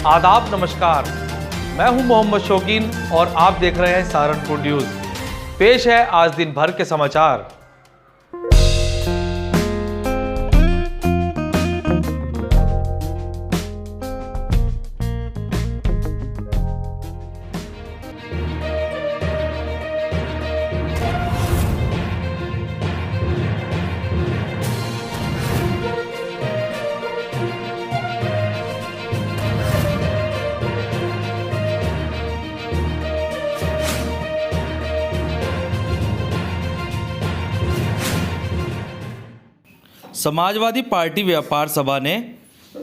आदाब, नमस्कार। मैं हूं मोहम्मद शौकीन और आप देख रहे हैं सहारनपुर न्यूज। पेश है आज दिन भर के समाचार। समाजवादी पार्टी व्यापार सभा ने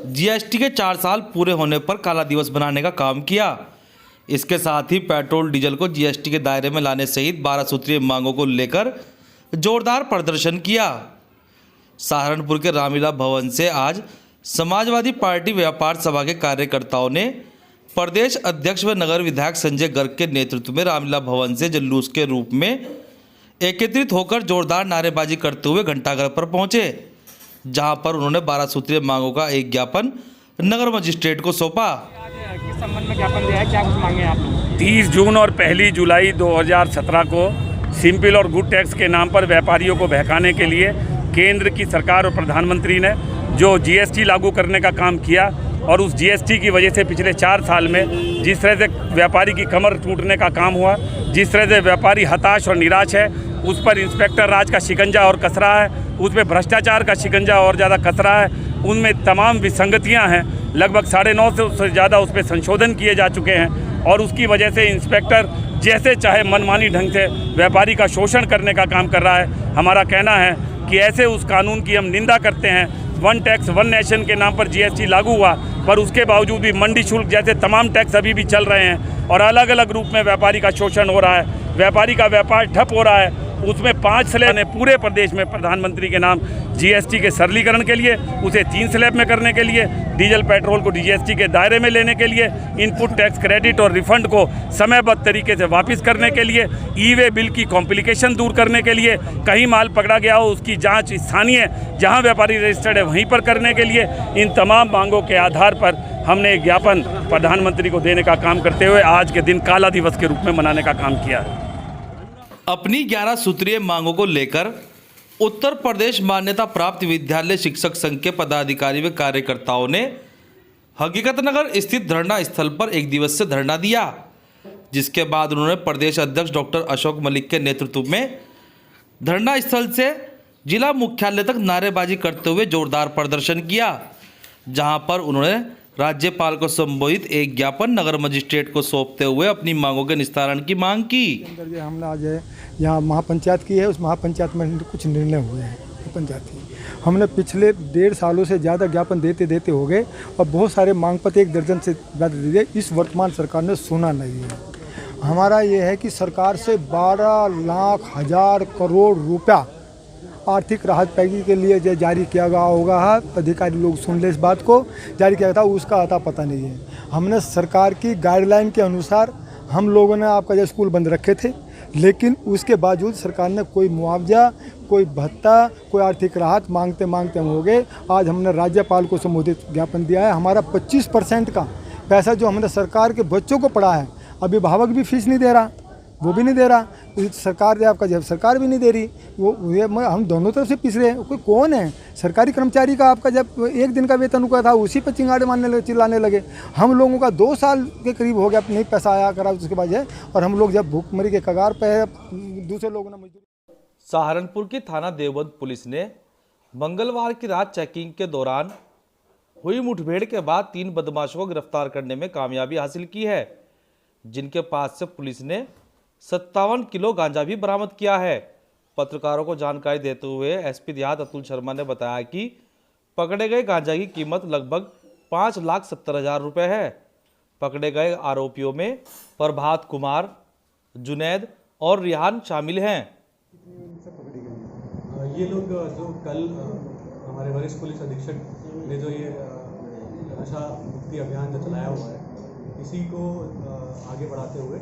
जीएसटी के 4 साल पूरे होने पर काला दिवस बनाने का काम किया। इसके साथ ही पेट्रोल डीजल को जीएसटी के दायरे में लाने सहित 12 सूत्रीय मांगों को लेकर जोरदार प्रदर्शन किया। सहारनपुर के रामलीला भवन से आज समाजवादी पार्टी व्यापार सभा के कार्यकर्ताओं ने प्रदेश अध्यक्ष व नगर विधायक संजय गर्ग के नेतृत्व में रामलीला भवन से जुलूस के रूप में एकत्रित होकर जोरदार नारेबाजी करते हुए घंटाघर पर पहुंचे, जहां पर उन्होंने 12 सूत्रीय मांगों का एक ज्ञापन नगर मजिस्ट्रेट को सौंपा। किस संबंध में ज्ञापन दिया है, क्या कुछ मांगे आप लोग? 30 जून और 1 जुलाई 2017 को सिंपल और गुड टैक्स के नाम पर व्यापारियों को बहकाने के लिए केंद्र की सरकार और प्रधानमंत्री ने जो जीएसटी लागू करने का काम किया और उस जीएसटी की वजह से पिछले 4 साल में जिस तरह से व्यापारी की कमर टूटने का काम हुआ, जिस तरह से व्यापारी हताश और निराश है, उस पर इंस्पेक्टर राज का शिकंजा और कस रहा है, उसमें भ्रष्टाचार का शिकंजा और ज़्यादा कस रहा है, उनमें तमाम विसंगतियां हैं। लगभग 9.5 से ज़्यादा उस पर संशोधन किए जा चुके हैं और उसकी वजह से इंस्पेक्टर जैसे चाहे मनमानी ढंग से व्यापारी का शोषण करने का काम कर रहा है। हमारा कहना है कि ऐसे उस कानून की हम निंदा करते हैं। 1 टैक्स 1 नेशन के नाम पर जीएसटी लागू हुआ, पर उसके बावजूद भी मंडी शुल्क जैसे तमाम टैक्स अभी भी चल रहे हैं और अलग अलग रूप में व्यापारी का शोषण हो रहा है, व्यापारी का व्यापार ठप हो रहा है। उसमें 5 स्लैब ने पूरे प्रदेश में प्रधानमंत्री के नाम जीएसटी के सरलीकरण के लिए, उसे 3 स्लैब में करने के लिए, डीजल पेट्रोल को जीएसटी के दायरे में लेने के लिए, इनपुट टैक्स क्रेडिट और रिफंड को समयबद्ध तरीके से वापस करने के लिए, ई-वे बिल की कॉम्प्लिकेशन दूर करने के लिए, कहीं माल पकड़ा गया हो उसकी जांच स्थानीय जहां व्यापारी रजिस्टर्ड है वहीं पर करने के लिए, इन तमाम मांगों के आधार पर हमने एक ज्ञापन प्रधानमंत्री को देने का काम करते हुए आज के दिन काला दिवस के रूप में मनाने का काम किया है। अपनी 11 सूत्रीय मांगों को लेकर उत्तर प्रदेश मान्यता प्राप्त विद्यालय शिक्षक संघ के पदाधिकारी व कार्यकर्ताओं ने हकीकत नगर स्थित धरना स्थल पर 1 दिवसीय धरना दिया, जिसके बाद उन्होंने प्रदेश अध्यक्ष डॉक्टर अशोक मलिक के नेतृत्व में धरना स्थल से जिला मुख्यालय तक नारेबाजी करते हुए जोरदार प्रदर्शन किया, जहां पर उन्होंने राज्यपाल को संबोधित एक ज्ञापन नगर मजिस्ट्रेट को सौंपते हुए अपनी मांगों के निस्तारण की मांग की। हमने आज यहाँ महापंचायत की है, उस महापंचायत में कुछ निर्णय हुए हैं पंचायत की। हमने पिछले 1.5 सालों से ज़्यादा ज्ञापन देते देते हो गए और बहुत सारे मांग पत्र 1 दर्जन से ज़्यादा दे दिए। इस वर्तमान सरकार ने सुना नहीं है। हमारा ये है कि सरकार से 12 लाख हज़ार करोड़ रुपया आर्थिक राहत पैकेज के लिए जो जारी किया गया होगा, अधिकारी लोग सुन ले इस बात को, जारी किया था, उसका आता पता नहीं है। हमने सरकार की गाइडलाइन के अनुसार हम लोगों ने आपका जो स्कूल बंद रखे थे, लेकिन उसके बावजूद सरकार ने कोई मुआवजा, कोई भत्ता, कोई आर्थिक राहत मांगते मांगते हम हो गए। आज हमने राज्यपाल को संबोधित ज्ञापन दिया है। हमारा 25% का पैसा जो हमने सरकार के बच्चों को पढ़ा है, अभिभावक भी फीस नहीं दे रहा, वो भी नहीं दे रहा, सरकार आपका जब सरकार भी नहीं दे रही, वो ये हम दोनों तरफ से पिस रहे हैं। कोई कौन है सरकारी कर्मचारी का आपका जब 1 दिन का वेतन रुका था उसी पर चिंगाड़े मारने लगे, चिल्लाने लगे। हम लोगों का 2 साल के करीब हो गया नहीं पैसा आया करा उसके बाद है, और हम लोग जब भूखमरी के कगार पे है, दूसरे लोगों ने मजदूरी। सहारनपुर की थाना देवबंद पुलिस ने मंगलवार की रात चेकिंग के दौरान हुई मुठभेड़ के बाद 3 बदमाशों को गिरफ्तार करने में कामयाबी हासिल की है, जिनके पास से पुलिस ने 57 किलो गांजा भी बरामद किया है। पत्रकारों को जानकारी देते हुए एसपी देहात अतुल शर्मा ने बताया कि पकड़े गए गांजा की कीमत लगभग 5,70,000 रुपये है। पकड़े गए आरोपियों में प्रभात कुमार, जुनैद और रिहान शामिल हैं। ये लोग जो कल हमारे वरिष्ठ पुलिस अधीक्षक ने जो ये नशा मुक्ति अभियान जो चलाया हुआ है, इसी को आगे बढ़ाते हुए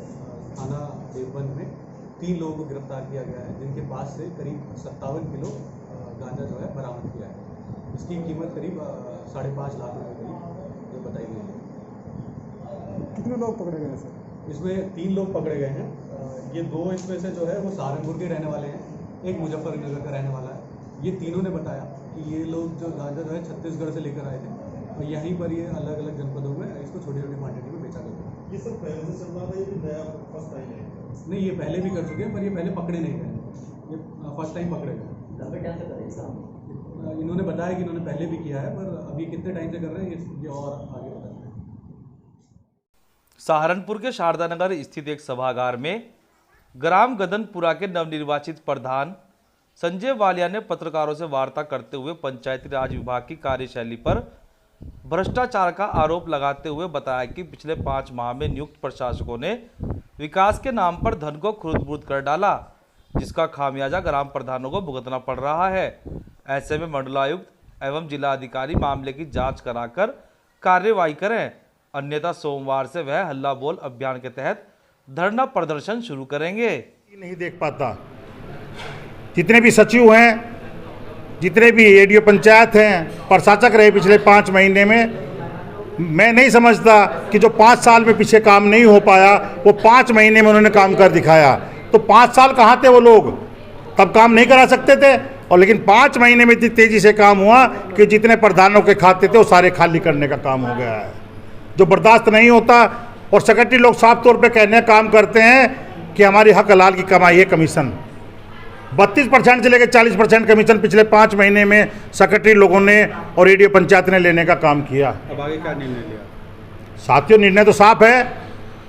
थाना देवबंद में 3 लोगों को गिरफ्तार किया गया है, जिनके पास से करीब 57 किलो गांजा जो है बरामद किया है। इसकी कीमत करीब 5.5 लाख रुपये करीब जो बताई गई है। कितने लोग पकड़े गए सर? इसमें 3 लोग पकड़े गए हैं। ये 2 इसमें से जो है वो सहारनपुर के रहने वाले हैं, एक मुजफ्फरनगर का रहने वाला है। ये तीनों ने बताया कि ये लोग जो गांजा जो है छत्तीसगढ़ से लेकर आए थे और यहीं पर ये अलग अलग जनपदों में इसको छोटी छोटी क्वांटिटी में बेचा करते हैं। ये सब पहले से चल रहा था, ये भी नया फर्स्ट टाइम है? नहीं, ये पहले भी कर चुके हैं, पर ये पहले पकड़े नहीं गए, ये फर्स्ट टाइम पकड़े गए। इन्होंने बताया कि इन्होंने पहले भी किया है, पर अभी कितने टाइम से कर रहे हैं ये और आगे बताएंगे। सहारनपुर के शारदा नगर स्थित एक सभागार में ग्राम गदनपुरा के नवनिर्वाचित प्रधान संजय वालिया ने पत्रकारों से वार्ता करते हुए पंचायती राज विभाग की कार्यशैली पर भ्रष्टाचार का आरोप लगाते हुए बताया कि पिछले 5 माह में नियुक्त प्रशासकों ने विकास के नाम पर धन को खुर्द-बुर्द कर डाला, जिसका खामियाजा ग्राम प्रधानों को भुगतना पड़ रहा है। ऐसे में मंडलायुक्त एवं जिलाधिकारी मामले की जांच कराकर कार्यवाही करें, अन्यथा सोमवार से वह हल्ला बोल अभियान के तहत धरना प्रदर्शन शुरू करेंगे। नहीं देख पाता, जितने भी सचिव हैं, जितने भी एडीओ पंचायत हैं, प्रशासक रहे पिछले 5 महीने में, मैं नहीं समझता कि जो 5 साल में पीछे काम नहीं हो पाया वो 5 महीने में उन्होंने काम कर दिखाया। तो 5 साल कहाँ थे वो लोग? तब काम नहीं करा सकते थे? और लेकिन 5 महीने में इतनी तेजी से काम हुआ कि जितने प्रधानों के खाते थे वो सारे खाली करने का काम हो गया है, जो बर्दाश्त नहीं होता। और सेक्रेटरी लोग साफ तौर पे कहने काम करते हैं कि हमारी हक हलाल की कमाई है कमीशन। 32% से लेकर 40% कमीशन पिछले 5 महीने में सेक्रेटरी लोगों ने और एडीओ पंचायत ने लेने का काम किया। अब आगे क्या निर्णय लिया? साथियों, निर्णय तो साफ है,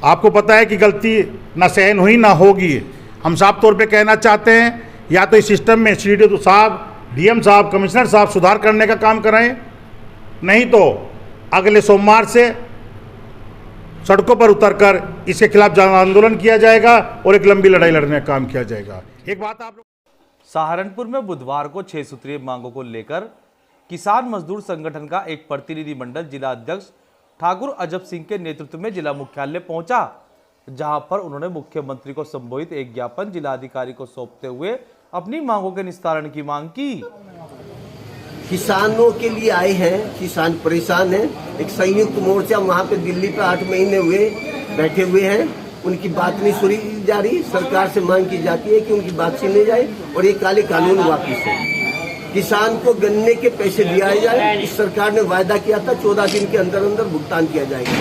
आपको पता है कि गलती ना सहन हुई ना होगी। हम साफ तौर पे कहना चाहते हैं, या तो इस सिस्टम में सीडीओ साहब, डीएम साहब, कमिश्नर साहब सुधार करने का काम कराएं, नहीं तो अगले सोमवार से सड़कों पर उतरकर इसके खिलाफ जन आंदोलन किया जाएगा और एक लंबी लड़ाई लड़ने का काम किया जाएगा। एक बात आप सहारनपुर में बुधवार को 6 सूत्रीय मांगों को लेकर किसान मजदूर संगठन का एक प्रतिनिधिमंडल जिला अध्यक्ष ठाकुर अजब सिंह के नेतृत्व में जिला मुख्यालय पहुंचा, जहां पर उन्होंने मुख्यमंत्री को संबोधित एक ज्ञापन जिलाधिकारी को सौंपते हुए अपनी मांगों के निस्तारण की मांग की। किसानों के लिए आए हैं, किसान परेशान हैं। एक संयुक्त मोर्चा वहाँ पे दिल्ली पे 8 महीने हुए बैठे हुए हैं, उनकी बात नहीं सुनी जा रही। सरकार से मांग की जाती है कि उनकी बात सुनी जाए और ये काले कानून वापिस है। किसान को गन्ने के पैसे दिया जाए, इस सरकार ने वायदा किया था 14 दिन के अंदर अंदर भुगतान किया जाएगा।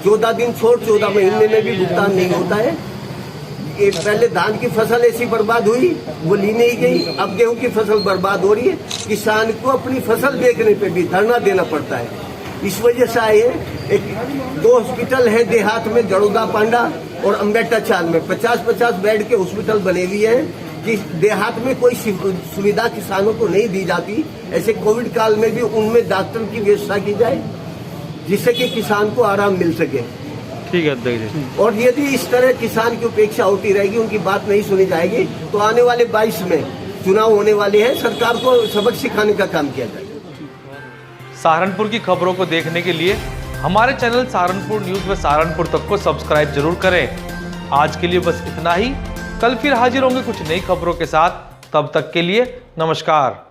14 दिन छोड़ 14 महीने में भी भुगतान नहीं होता है। ये पहले धान की फसल ऐसी बर्बाद हुई, वो ली नहीं गई, अब गेहूं की फसल बर्बाद हो रही है। किसान को अपनी फसल बेचने पे भी धरना देना पड़ता है। इस वजह से आए, एक 2 हॉस्पिटल है देहात में, जड़ोदा पांडा और अम्बेटा चाल में 50-50 बेड के हॉस्पिटल बने हुए हैं कि देहात में कोई सुविधा किसानों को नहीं दी जाती। ऐसे कोविड काल में भी उनमें डॉक्टर की व्यवस्था की जाए, जिससे कि किसान को आराम मिल सके। ठीक है अध्यक्ष जी। और यदि इस तरह किसान की उपेक्षा होती रहेगी, उनकी बात नहीं सुनी जाएगी, तो आने वाले 22 में चुनाव होने वाले हैं, सरकार को सबक सिखाने का काम किया जाएगा। सहारनपुर की खबरों को देखने के लिए हमारे चैनल सहारनपुर न्यूज व सहारनपुर तक को सब्सक्राइब जरूर करें। आज के लिए बस इतना ही, कल फिर हाजिर होंगे कुछ नई खबरों के साथ। तब तक के लिए नमस्कार।